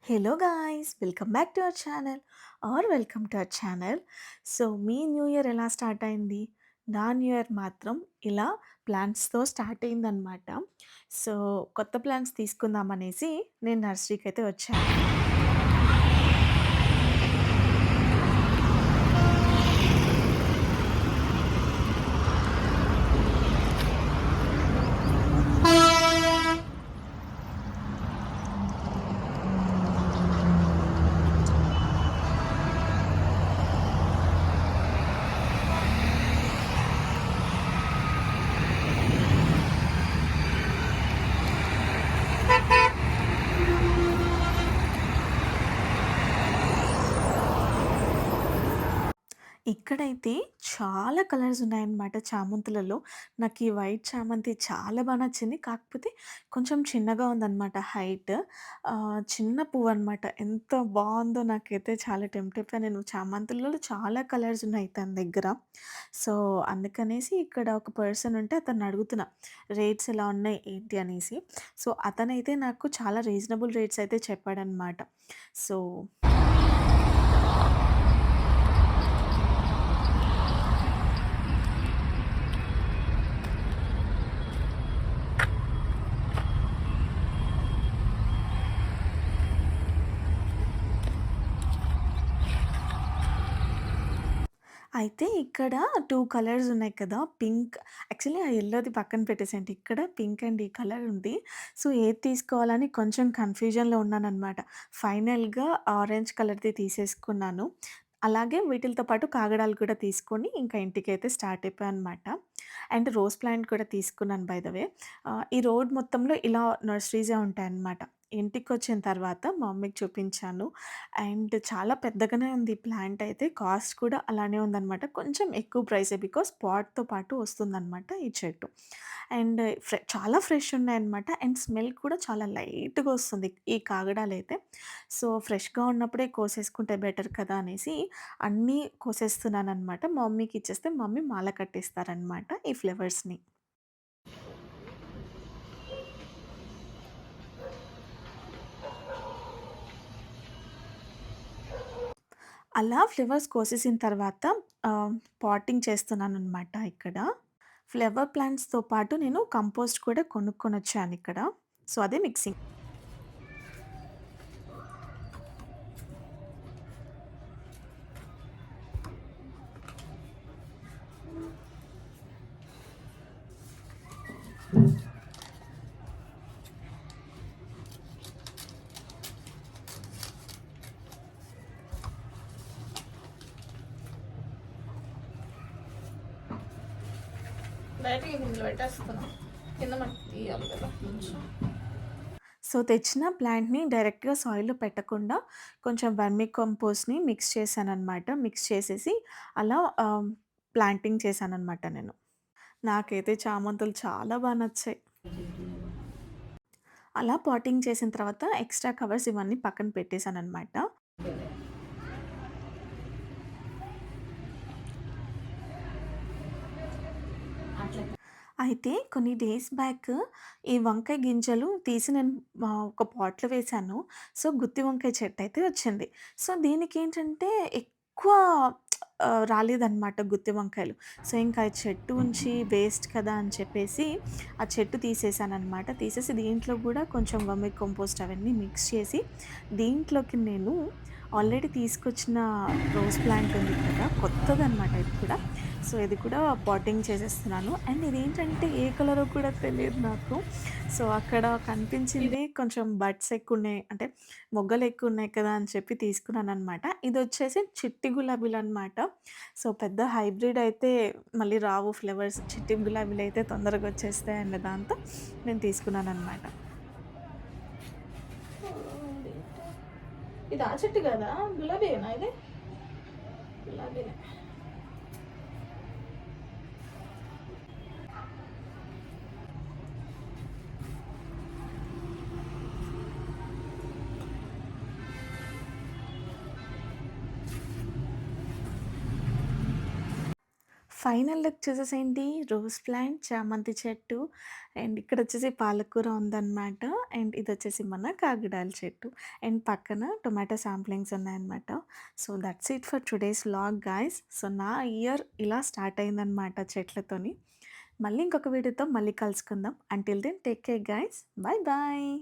Hello guys! Welcome back to our channel or welcome to our channel. So, మీ new year ఎలా start అయింది? నా new year మాత్రం ఇలా ప్లాన్స్‌తో స్టార్ట్ అయిందనమాట. సో, కొత్త ప్లాన్స్ తీసుకుందామనేసి నేను నర్సరీకైతే వచ్చాను. ఇక్కడైతే చాలా కలర్స్ ఉన్నాయన్నమాట చామంతులలో. నాకు ఈ వైట్ చామంతి చాలా నచ్చింది. కాకపోతే కొంచెం చిన్నగా ఉందన్నమాట హైట్. చిన్న పువ్వన్నమాట. ఎంత బావుందో నాకైతే చాలా టెంప్ట్ అయిపోయాను నేను. చామంతులలో చాలా కలర్స్ ఉన్నాయి తన దగ్గర. సో, అందుకనేసి ఇక్కడ ఒక పర్సన్ ఉంటే అతన్ని అడుగుతున్నా. రేట్స్ ఎలా ఉన్నాయి ఏంటి అనేసి. సో, అతనైతే నాకు చాలా రీజనబుల్ రేట్స్ అయితే చెప్పాడన్నమాట. సో అయితే ఇక్కడ 2 కలర్స్ ఉన్నాయి కదా! పింక్ యాక్చువల్లీ ఆ యెల్లోది పక్కన పెట్టేసేయండి. ఇక్కడ పింక్ అండ్ ఈ కలర్ ఉంది. సో, ఏది తీసుకోవాలని కొంచెం కన్‌ఫ్యూజన్‌లో ఉన్నాననమాట. ఫైనల్‌గా ఆరెంజ్ కలర్‌ది తీసేసుకున్నాను. అలాగే వీటిలతో పాటు కాగడాలు కూడా తీసుకొని ఇంకా ఇంటికైతే స్టార్ట్ అయిపోయాననమాట. అండ్ రోజ్ ప్లాంట్ కూడా తీసుకున్నాను బై ద వే. ఈ రోడ్ మొత్తంలో ఇలా నర్సరీసే ఉంటాయన్నమాట. ఇంటికొచ్చిన తర్వాత మా మమ్మీకి చూపించాను. అండ్ చాలా పెద్దగానే ఉంది ప్లాంట్ అయితే. కాస్ట్ కూడా అలానే ఉందనమాట. కొంచెం ఎక్కువ ప్రైసే బికాజ్ పాట్‌తో పాటు వస్తుందనమాట ఈ చెట్టు. అండ్ చాలా ఫ్రెష్ ఉన్నాయన్నమాట. అండ్ స్మెల్ కూడా చాలా లైట్‌గా వస్తుంది ఈ కాగడాలైతే. సో, ఫ్రెష్‌గా ఉన్నప్పుడే కోసేసుకుంటే బెటర్ కదా అనేసి అన్నీ కోసేస్తున్నాననమాట. మా మమ్మీకి ఇచ్చేస్తే మమ్మీ మాల కట్టేస్తారనమాట ఈ ఫ్లవర్స్‌ని. అలా ఫ్లవర్స్ కోసేసిన తర్వాత పాటింగ్ చేస్తున్నాననమాట ఇక్కడ. ఫ్లవర్ ప్లాంట్స్‌తో పాటు నేను కంపోస్ట్ కూడా కొనుక్కొనొచ్చానిక్కడ. సో, అదే మిక్సింగ్. డైరెక్ట్‌గా ఇందులో పెట్టేస్తున్నాం. కింద మట్టి తీయాలి కదా కొంచెం. సో, తెచ్చిన ప్లాంట్‌ని డైరెక్ట్‌గా సాయిల్‌లో పెట్టకుండా కొంచెం వర్మీ కంపోస్ట్‌ని మిక్స్ చేశాననమాట. మిక్స్ చేసేసి అలా ప్లాంటింగ్ చేశాననమాట నేను. నాకైతే చామంతులు చాలా నచ్చాయి. అలా పాటింగ్ చేసిన తర్వాత ఎక్స్‌ట్రా కవర్స్ ఇవన్నీ పక్కన పెట్టేసాననమాట. అట్లా. అయితే కొన్ని డేస్ బ్యాక్ ఈ వంకాయ గింజలు తీసి నేను ఒక పాట్‌లో వేశాను. సో, గుత్తి వంకాయ చెట్టయితే వచ్చింది. సో, దీనికేంటంటే ఎక్కువ రాలేదనమాట గుత్తి వంకాయలు. సో, ఇంకా ఆ చెట్టు ఉంచి వేస్ట్ కదా అని చెప్పేసి ఆ చెట్టు తీసేసాననమాట. తీసేసి దీంట్లో గూడా కొంచెం వర్మి కంపోస్ట్ అవన్నీ మిక్స్ చేసి దీంట్లోకి నేను ఆల్రెడీ తీసుకొచ్చిన రోజ్ ప్లాంట్ ఉంది కదా! కొత్తదనమాట ఇది కూడా. సో, ఇది కూడా పాటింగ్ చేసేస్తున్నాను. అండ్ ఇదేంటంటే ఏ కలరో కూడా తెలియదు నాకు. సో, అక్కడ ఇది కనిపించింది కొంచెం బడ్స్ ఎక్కువున్నాయి. అంటే మొగ్గలెక్కువున్నాయి కదా అని చెప్పి తీసుకున్నాననమాట. ఇదొచ్చేసి చిట్టి గులాబీలనమాట. సో, పెద్ద హైబ్రిడ్ అయితే మళ్ళీ రావు ఫ్లవర్స్. చిట్టి గులాబీలయితే తొందరగా వచ్చేస్తాయి అన్న దాంతో నేను తీసుకున్నాననమాట. ఇది ఆ చెట్టు కదా! గులాబీయేనా ఇది? గులాబీనే. ఫైనల్ లుక్ చూసేసేంటి రోజ్ ప్లాంట్, చామంతి చెట్టు అండ్ ఇక్కడొచ్చేసి పాలకూర ఉందనమాట. అండ్ ఇదొచ్చేసి మన కాకడాల చెట్టు. అండ్ పక్కన టొమాటో శాంప్లింగ్స్ ఉన్నాయన్నమాట. So, that's it for today's vlog guys. So, నా ఇయర్ ఇలా స్టార్ట్ అయిందనమాట చెట్లతోని. మళ్ళీ ఇంకొక వీడియోతో మళ్ళీ కలుసుకుందాం. Until then take care guys. Bye bye.